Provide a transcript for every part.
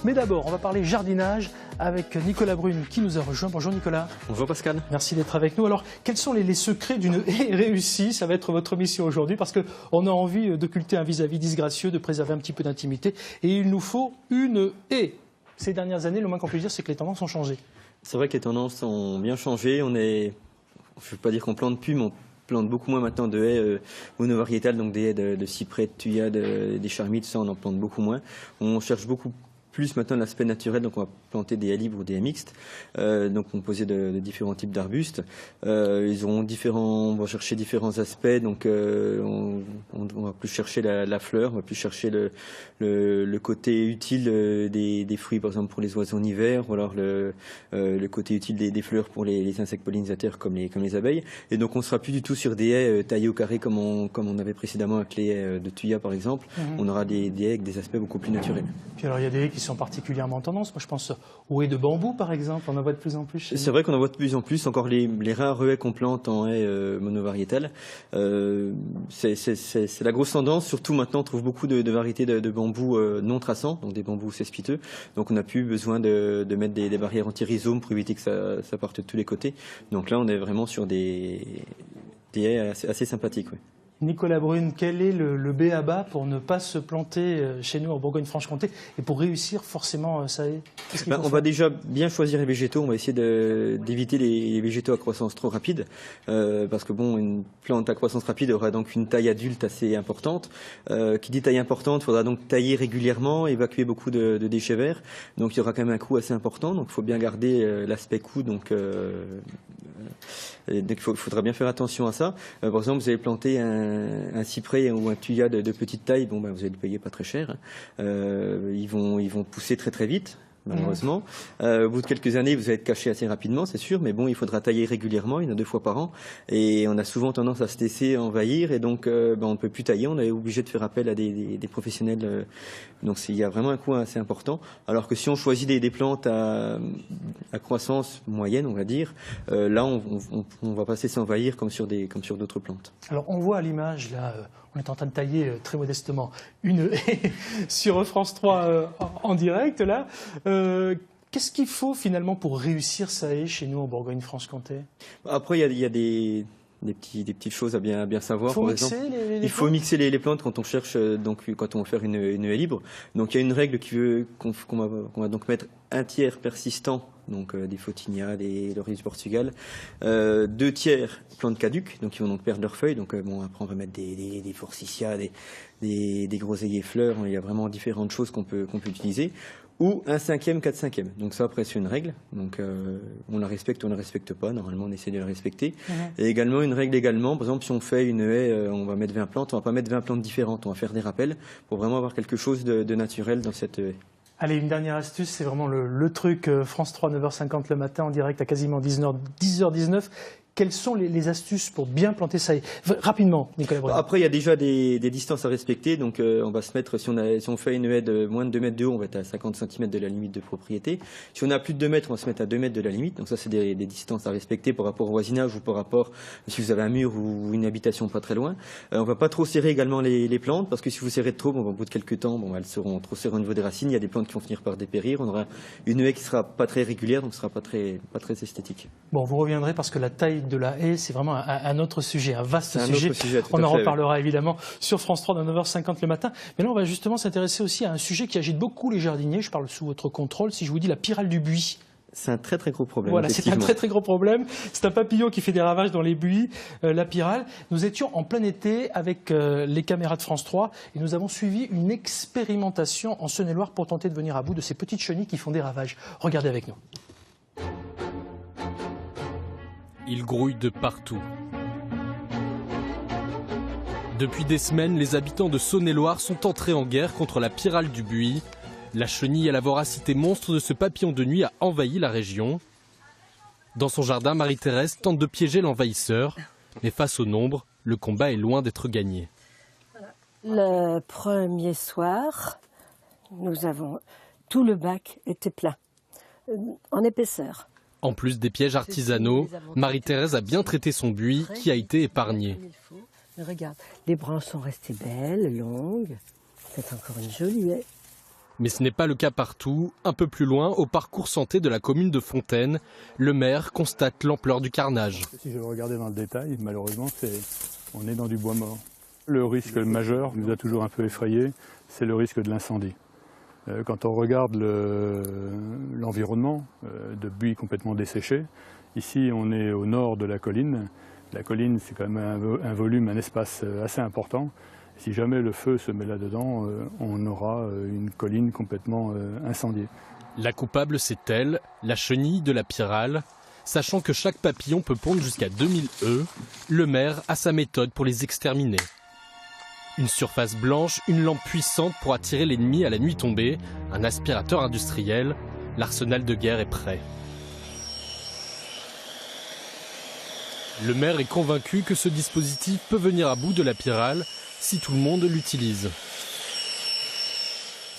Mais d'abord, on va parler jardinage avec Nicolas Brune qui nous a rejoint. Bonjour Nicolas. Bonjour Pascal. Merci d'être avec nous. Alors, quels sont les secrets d'une haie réussie? Ça va être votre mission aujourd'hui parce qu'on a envie d'occulter un vis-à-vis disgracieux, de préserver un petit peu d'intimité. Et il nous faut une haie. Ces dernières années, le moins qu'on puisse dire, c'est que les tendances ont changé. C'est vrai que les tendances ont bien changé. Je ne veux pas dire qu'on plante plus, mais on plante beaucoup moins maintenant de haies monovariétales, donc des haies de cyprès, de thuyas, des charmilles, tout ça, on en plante beaucoup moins. On cherche beaucoup plus maintenant l'aspect naturel, donc on va planter des haies libres ou des haies mixtes, donc composées de différents types d'arbustes. On va chercher différents aspects, donc on va plus chercher la fleur, on va plus chercher le côté utile des fruits, par exemple pour les oiseaux en hiver, ou alors le côté utile des fleurs pour les insectes pollinisateurs comme les abeilles. Et donc on sera plus du tout sur des haies taillées au carré comme on avait précédemment avec les haies de thuyas par exemple. On aura des haies avec des aspects beaucoup plus naturels. Puis alors il y a des haies qui sont particulièrement en tendance. Moi je pense aux haies de bambou par exemple, on en voit de plus en plus chez nous. C'est vrai qu'on en voit de plus en plus, encore les rares haies qu'on plante en haies monovariétales. C'est la grosse tendance, surtout maintenant on trouve beaucoup de variétés de bambous non traçants, donc des bambous cespiteux. Donc on n'a plus besoin de mettre des barrières anti-rhizomes pour éviter que ça parte de tous les côtés. Donc là on est vraiment sur des haies assez sympathiques. Oui. Nicolas Brune, quel est le b.a.-ba pour ne pas se planter chez nous en Bourgogne-Franche-Comté et pour réussir forcément ça est on va déjà bien choisir les végétaux, on va essayer d'éviter les végétaux à croissance trop rapide parce que une plante à croissance rapide aura donc une taille adulte assez importante. Qui dit taille importante, il faudra donc tailler régulièrement, évacuer beaucoup de déchets verts, donc il y aura quand même un coût assez important, donc il faut bien garder l'aspect coût, donc il faudra bien faire attention à ça. Par exemple, vous allez planter un cyprès ou un thuya de petite taille, vous allez le payer pas très cher. Ils vont pousser très très vite, malheureusement. Au bout de quelques années, vous allez être caché assez rapidement, c'est sûr, mais il faudra tailler régulièrement, 1 à 2 fois par an. Et on a souvent tendance à se laisser envahir, et donc on ne peut plus tailler, on est obligé de faire appel à des professionnels. Donc il y a vraiment un coût assez important. Alors que si on choisit des plantes à croissance moyenne, on va dire, là on va pas se laisser envahir comme sur d'autres plantes. Alors on voit à l'image, là, on est en train de tailler très modestement une haie sur France 3 en direct, là. Qu'est-ce qu'il faut finalement pour réussir sa haie chez nous en Bourgogne-Franche-Comté? Après, il y a des petites choses à bien savoir. Par exemple, il faut mixer les plantes quand on cherche, quand on va faire une haie libre. Donc il y a une règle qui veut qu'on va donc mettre un tiers persistant, donc des Photinia, des Lauriers du Portugal, 2 tiers plantes caduques, donc ils vont donc perdre leurs feuilles. Donc après on va mettre des Forsythia, des groseilliers fleurs. Il y a vraiment différentes choses qu'on peut utiliser. Ou 1/5, 4/5. Donc ça, après, c'est une règle. Donc on la respecte ou on ne la respecte pas. Normalement, on essaie de la respecter. Et également, une règle également, par exemple, si on fait une haie, on va mettre 20 plantes, on ne va pas mettre 20 plantes différentes. On va faire des rappels pour vraiment avoir quelque chose de naturel dans cette haie. Allez, une dernière astuce, c'est vraiment le truc. France 3, 9h50 le matin, en direct à quasiment 10h19. Quelles sont les astuces pour bien planter sa haie? Rapidement, Nicolas Brune. Après, il y a déjà des distances à respecter. Donc, on va se mettre, si on fait une haie de moins de 2 mètres de haut, on va être à 50 cm de la limite de propriété. Si on a plus de 2 mètres, on va se mettre à 2 mètres de la limite. Donc, ça, c'est des distances à respecter par rapport au voisinage ou par rapport si vous avez un mur ou une habitation pas très loin. On va pas trop serrer également les plantes parce que si vous serrez trop, au bout de quelques temps, elles seront trop serrées au niveau des racines. Il y a des plantes qui vont finir par dépérir. On aura une haie qui sera pas très régulière, donc ce sera pas très esthétique. Bon, vous reviendrez parce que la taille de la haie, c'est vraiment un autre sujet, un vaste sujet. On en reparlera évidemment sur France 3 à 9h50 le matin. Mais là, on va justement s'intéresser aussi à un sujet qui agite beaucoup les jardiniers. Je parle sous votre contrôle. Si je vous dis la pyrale du buis. C'est un très très gros problème. Voilà, c'est un très très gros problème. C'est un papillon qui fait des ravages dans les buis, la pyrale. Nous étions en plein été avec les caméras de France 3 et nous avons suivi une expérimentation en Saône-et-Loire pour tenter de venir à bout de ces petites chenilles qui font des ravages. Regardez avec nous. Il grouille de partout. Depuis des semaines, les habitants de Saône-et-Loire sont entrés en guerre contre la pyrale du buis. La chenille à la voracité monstre de ce papillon de nuit a envahi la région. Dans son jardin, Marie-Thérèse tente de piéger l'envahisseur. Mais face au nombre, le combat est loin d'être gagné. Le premier soir, tout le bac était plein, en épaisseur. En plus des pièges artisanaux, Marie-Thérèse a bien traité son buis qui a été épargné. Regarde, les branches sont restées belles, longues. C'est encore une jolie haie. Mais ce n'est pas le cas partout. Un peu plus loin, au parcours santé de la commune de Fontaine, le maire constate l'ampleur du carnage. Si je regardais dans le détail, malheureusement, on est dans du bois mort. Le risque majeur nous a toujours un peu effrayés, c'est le risque de l'incendie. Quand on regarde l'environnement de buis complètement desséché, ici on est au nord de la colline. La colline, c'est quand même un volume, un espace assez important. Si jamais le feu se met là-dedans, on aura une colline complètement incendiée. La coupable, c'est elle, la chenille de la pyrale. Sachant que chaque papillon peut pondre jusqu'à 2000 œufs, le maire a sa méthode pour les exterminer. Une surface blanche, une lampe puissante pour attirer l'ennemi à la nuit tombée, un aspirateur industriel, l'arsenal de guerre est prêt. Le maire est convaincu que ce dispositif peut venir à bout de la pyrale si tout le monde l'utilise.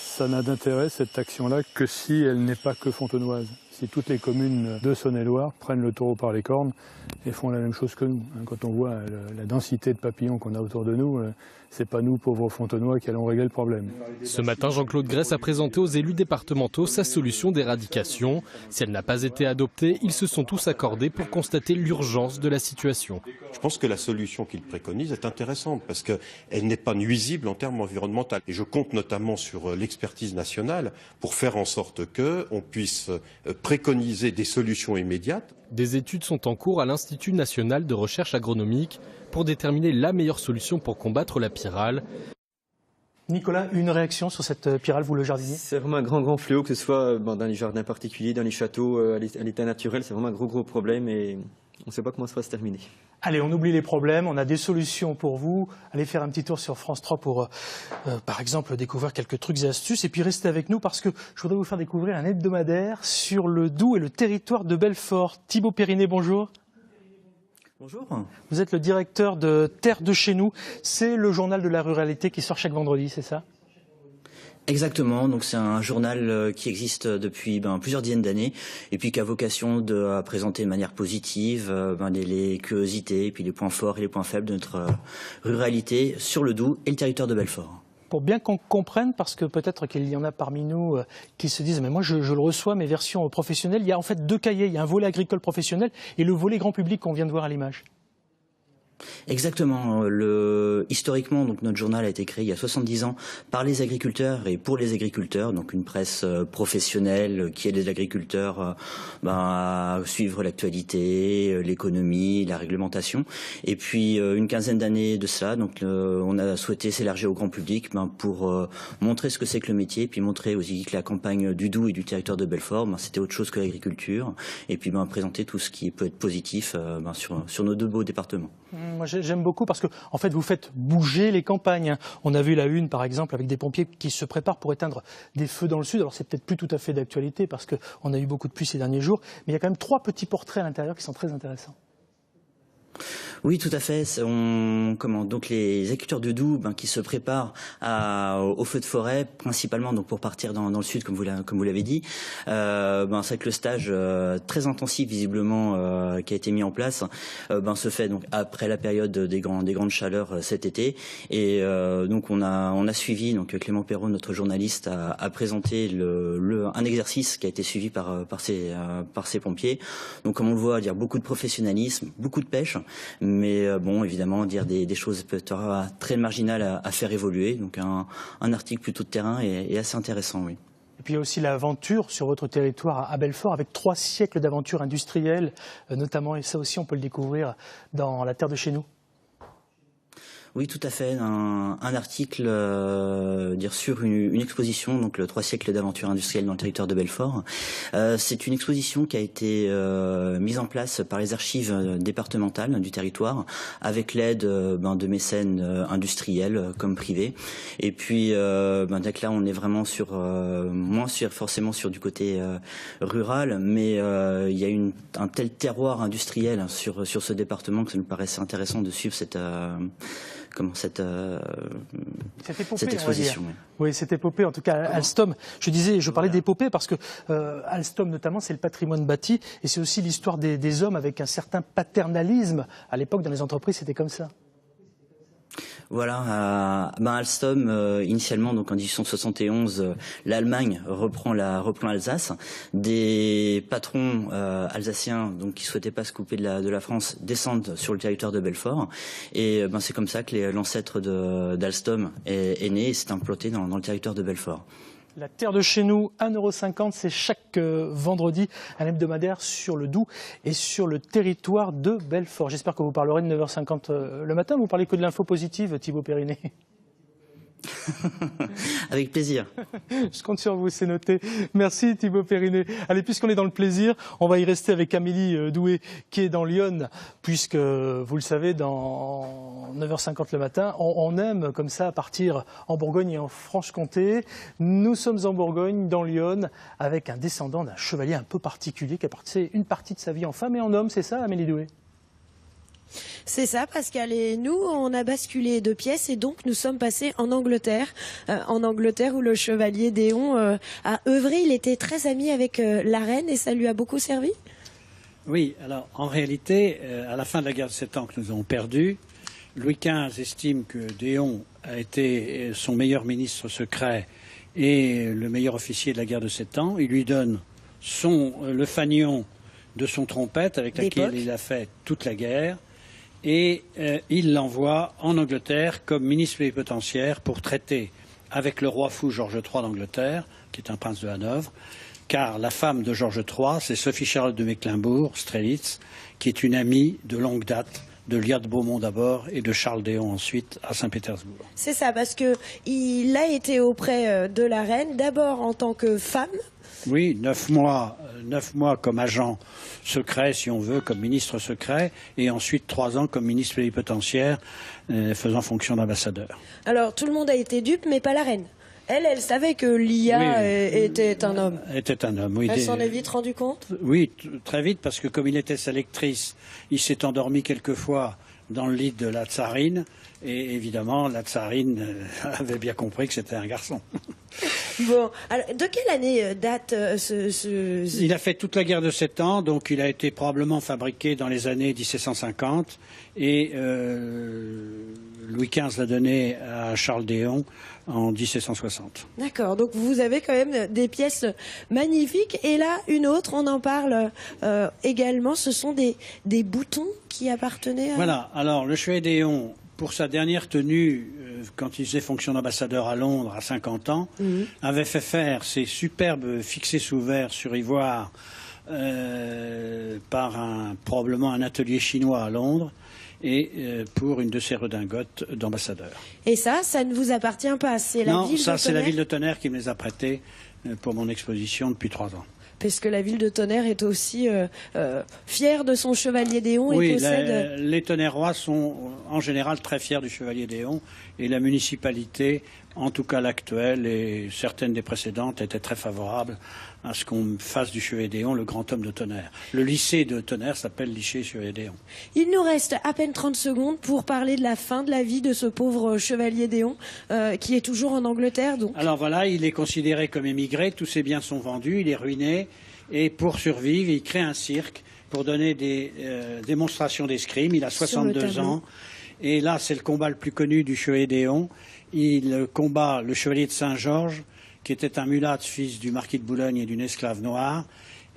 Ça n'a d'intérêt, cette action-là, que si elle n'est pas que fontenoise. Si toutes les communes de Saône-et-Loire prennent le taureau par les cornes et font la même chose que nous. Quand on voit la densité de papillons qu'on a autour de nous, c'est pas nous, pauvres Fontenois, qui allons régler le problème. Ce matin, Jean-Claude Grèce a présenté aux élus départementaux sa solution d'éradication. Si elle n'a pas été adoptée, ils se sont tous accordés pour constater l'urgence de la situation. Je pense que la solution qu'il préconise est intéressante parce qu'elle n'est pas nuisible en termes environnementaux. Et je compte notamment sur l'expertise nationale pour faire en sorte qu'on puisse préconiser des solutions immédiates. Des études sont en cours à l'Institut national de recherche agronomique pour déterminer la meilleure solution pour combattre la pyrale. Nicolas, une réaction sur cette pyrale, vous le jardinier? C'est vraiment un grand fléau, que ce soit dans les jardins particuliers, dans les châteaux, à l'état naturel. C'est vraiment un gros problème et on ne sait pas comment ça va se terminer. Allez, on oublie les problèmes, on a des solutions pour vous. Allez faire un petit tour sur France 3 pour, par exemple, découvrir quelques trucs et astuces. Et puis restez avec nous parce que je voudrais vous faire découvrir un hebdomadaire sur le Doubs et le territoire de Belfort. Thibaut Périnet, bonjour. Bonjour. Vous êtes le directeur de Terre de chez nous. C'est le journal de la ruralité qui sort chaque vendredi, c'est ça ? Exactement, donc c'est un journal qui existe depuis plusieurs dizaines d'années et puis qui a vocation à présenter de manière positive les curiosités et puis les points forts et les points faibles de notre ruralité sur le Doubs et le territoire de Belfort. Pour bien qu'on comprenne, parce que peut-être qu'il y en a parmi nous qui se disent « mais moi je le reçois, mes versions professionnelles », il y a en fait deux cahiers, il y a un volet agricole professionnel et le volet grand public qu'on vient de voir à l'image. Exactement. Historiquement, donc notre journal a été créé il y a 70 ans par les agriculteurs et pour les agriculteurs, donc une presse professionnelle qui aide les agriculteurs à suivre l'actualité, l'économie, la réglementation. Et puis une quinzaine d'années de cela, donc on a souhaité s'élargir au grand public pour montrer ce que c'est que le métier, puis montrer aussi que la campagne du Doubs et du territoire de Belfort, c'était autre chose que l'agriculture, et puis présenter tout ce qui peut être positif sur nos deux beaux départements. Moi j'aime beaucoup parce que en fait vous faites bouger les campagnes. On a vu la une par exemple avec des pompiers qui se préparent pour éteindre des feux dans le sud. Alors c'est peut-être plus tout à fait d'actualité parce qu'on a eu beaucoup de pluie ces derniers jours, mais il y a quand même 3 petits portraits à l'intérieur qui sont très intéressants. Oui, tout à fait. Donc les agriculteurs de Doubs qui se préparent au feu de forêt, principalement donc pour partir dans le sud, comme vous l'avez dit. C'est vrai que le stage très intensif visiblement qui a été mis en place se fait donc après la période des grandes chaleurs cet été. Et donc on a suivi, donc Clément Perrault, notre journaliste, a présenté un exercice qui a été suivi par ces pompiers. Donc comme on le voit, dire beaucoup de professionnalisme, beaucoup de pêche. Mais évidemment, dire des choses peut-être très marginales à faire évoluer. Donc un article plutôt de terrain et assez intéressant, oui. Et puis il y a aussi l'aventure sur votre territoire à Belfort, avec 3 siècles d'aventure industrielle, notamment, et ça aussi on peut le découvrir dans la terre de chez nous. Oui, tout à fait. Un article sur une exposition, donc le 3 siècles d'aventure industrielle dans le territoire de Belfort. C'est une exposition qui a été mise en place par les archives départementales du territoire, avec l'aide de mécènes industriels comme privés. Et puis, donc là, on est vraiment moins forcément sur du côté rural, mais il y a un tel terroir industriel sur ce département que ça nous paraissait intéressant de suivre cette exposition. Oui, cette épopée, en tout cas Alstom. Je parlais d'épopée parce que Alstom notamment, c'est le patrimoine bâti et c'est aussi l'histoire des hommes avec un certain paternalisme. À l'époque, dans les entreprises, c'était comme ça. Voilà, Alstom, initialement, donc en 1871, l'Allemagne reprend l'Alsace. Des patrons alsaciens, donc qui souhaitaient pas se couper de la France, descendent sur le territoire de Belfort. Et c'est comme ça que l'ancêtre d'Alstom est né et s'est implanté dans le territoire de Belfort. La terre de chez nous, 1,50 €, c'est chaque vendredi un hebdomadaire sur le Doubs et sur le territoire de Belfort. J'espère que vous parlerez de 9h50 le matin. Vous parlez que de l'info positive, Thibaut Périnet. Avec plaisir. Je compte sur vous, c'est noté. Merci Thibaut Périnet. Allez, puisqu'on est dans le plaisir, on va y rester avec Amélie Doué qui est dans Lyon, puisque vous le savez, dans 9h50 le matin, on aime comme ça partir en Bourgogne et en Franche-Comté. Nous sommes en Bourgogne, dans Lyon, avec un descendant d'un chevalier un peu particulier qui a passé une partie de sa vie en femme et en homme, c'est ça Amélie Doué? C'est ça, Pascal. Et nous, on a basculé de pièces et donc nous sommes passés en Angleterre. Où le chevalier Déon a œuvré. Il était très ami avec la reine et ça lui a beaucoup servi. Oui, alors en réalité, à la fin de la guerre de 7 ans que nous avons perdue, Louis XV estime que Déon a été son meilleur ministre secret et le meilleur officier de la guerre de 7 ans. Il lui donne le fanion de son trompette avec laquelle il a fait toute la guerre. Et il l'envoie en Angleterre comme ministre plénipotentiaire pour traiter avec le roi fou Georges III d'Angleterre, qui est un prince de Hanovre, car la femme de Georges III, c'est Sophie Charlotte de Mecklembourg-Strelitz, qui est une amie de longue date de Liat Beaumont d'abord et de Charles Déon ensuite à Saint-Pétersbourg. C'est ça, parce qu'il a été auprès de la reine, d'abord en tant que femme. Oui, 9 mois comme agent secret, si on veut, comme ministre secret, et ensuite 3 ans comme ministre plénipotentiaire, faisant fonction d'ambassadeur. Alors, tout le monde a été dupe, mais pas la reine. Elle savait que Lia était un homme. Était un homme, oui. Elle s'en est vite rendu compte? Oui, très vite, parce que comme il était sa lectrice, il s'est endormi quelquefois dans le lit de la tsarine, et évidemment, la tsarine avait bien compris que c'était un garçon. Bon, alors, de quelle année date Il a fait toute la guerre de 7 ans, donc il a été probablement fabriqué dans les années 1750, et Louis XV l'a donné à Charles Déon en 1760. D'accord, donc vous avez quand même des pièces magnifiques, et là, une autre, on en parle également, ce sont des boutons qui appartenaient à... Voilà, alors le chevalier Déon, pour sa dernière tenue, quand il faisait fonction d'ambassadeur à Londres à 50 ans, avait fait faire ces superbes fixés sous verre sur ivoire par probablement un atelier chinois à Londres et pour une de ses redingotes d'ambassadeur. Et ça ne vous appartient pas, c'est la ville de Tonnerre? Non, ça c'est la ville de Tonnerre qui me les a prêtés pour mon exposition depuis 3 ans. Parce que la ville de Tonnerre est aussi fière de son chevalier Déon et possède... Les Tonnerrois sont en général très fiers du chevalier Déon et la municipalité, en tout cas l'actuelle et certaines des précédentes, étaient très favorables à ce qu'on fasse du chevalier Déon le grand homme de Tonnerre. Le lycée de Tonnerre s'appelle lycée chevalier Déon. Il nous reste à peine 30 secondes pour parler de la fin de la vie de ce pauvre chevalier Déon qui est toujours en Angleterre. Donc. Alors voilà, il est considéré comme émigré, tous ses biens sont vendus, il est ruiné et pour survivre, il crée un cirque pour donner des démonstrations d'escrime. Il a 62 ans et là c'est le combat le plus connu du chevalier Déon. Il combat le chevalier de Saint-Georges, qui était un mulâtre, fils du marquis de Boulogne et d'une esclave noire,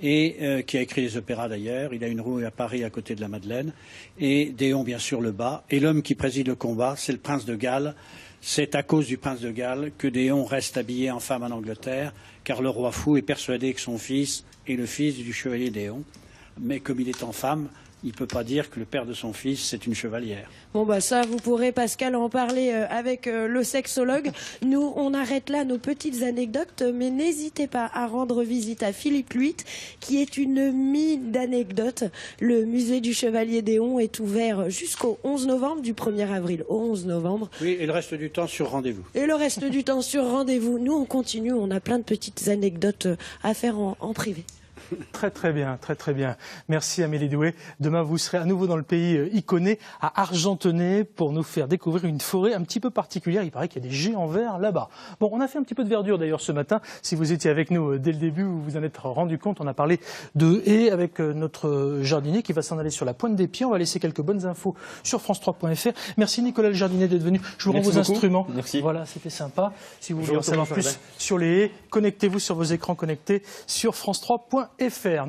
et qui a écrit des opéras d'ailleurs. Il a une rue à Paris à côté de la Madeleine. Et Déon, bien sûr, le bat. Et l'homme qui préside le combat, c'est le prince de Galles. C'est à cause du prince de Galles que Déon reste habillé en femme en Angleterre, car le roi fou est persuadé que son fils est le fils du chevalier Déon. Mais comme il est en femme, il ne peut pas dire que le père de son fils, c'est une chevalière. Bon, bah ça, vous pourrez, Pascal, en parler avec le sexologue. Nous, on arrête là nos petites anecdotes, mais n'hésitez pas à rendre visite à Philippe Luit, qui est une mine d'anecdotes. Le musée du Chevalier Déon est ouvert jusqu'au 11 novembre, du 1er avril au 11 novembre. Oui, et le reste du temps sur rendez-vous. Et le reste du temps sur rendez-vous. Nous, on continue, on a plein de petites anecdotes à faire en privé. Très très bien, très très bien. Merci Amélie Doué. Demain, vous serez à nouveau dans le pays iconé, à Argentenay, pour nous faire découvrir une forêt un petit peu particulière. Il paraît qu'il y a des géants verts là-bas. Bon, on a fait un petit peu de verdure d'ailleurs ce matin. Si vous étiez avec nous dès le début, vous vous en êtes rendu compte. On a parlé de haies avec notre jardinier qui va s'en aller sur la pointe des pieds. On va laisser quelques bonnes infos sur France3.fr. Merci Nicolas le jardinier d'être venu. Je vous rends vos instruments. Merci. Voilà, c'était sympa. Si vous voulez en savoir plus sur les haies, connectez-vous sur vos écrans connectés sur France3.fr.